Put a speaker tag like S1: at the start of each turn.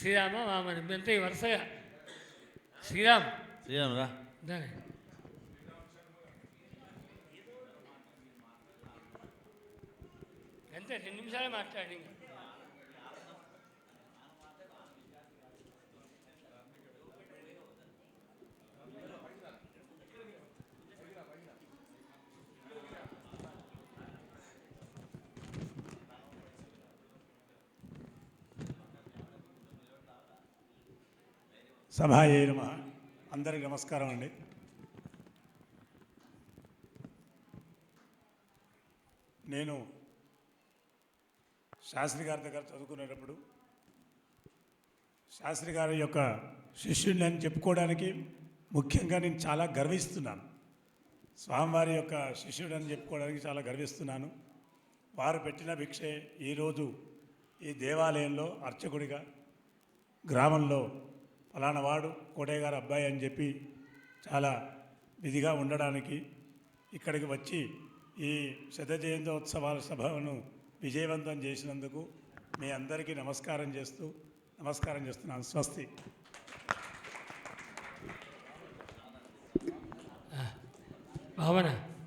S1: శ్రీరామ వామని అంతే వరుసగా శ్రీరామ్
S2: శ్రీరామ్ రా.
S1: దాని అంతే 2 నిమిషాలే మాట్లాడి
S3: సభాయే నమః. అందరికీ నమస్కారం అండి. నేను శాస్త్రి గారి దగ్గర చదువుకునేటప్పుడు శాస్త్రి గారి యొక్క శిష్యుడిని అని చెప్పుకోవడానికి ముఖ్యంగా నేను చాలా గర్విస్తున్నాను. స్వామివారి యొక్క శిష్యుడు అని చెప్పుకోవడానికి చాలా గర్విస్తున్నాను. వారు పెట్టిన భిక్షే ఈరోజు ఈ దేవాలయంలో అర్చకుడిగా గ్రామంలో ఫలానా వాడు కోటయ్య గారు అబ్బాయి అని చెప్పి చాలా విధిగా ఉండడానికి ఇక్కడికి వచ్చి ఈ శత జయంతోత్సవాల సభను విజయవంతం చేసినందుకు మీ అందరికీ నమస్కారం చేస్తున్నాను. స్వస్తి.
S1: భావన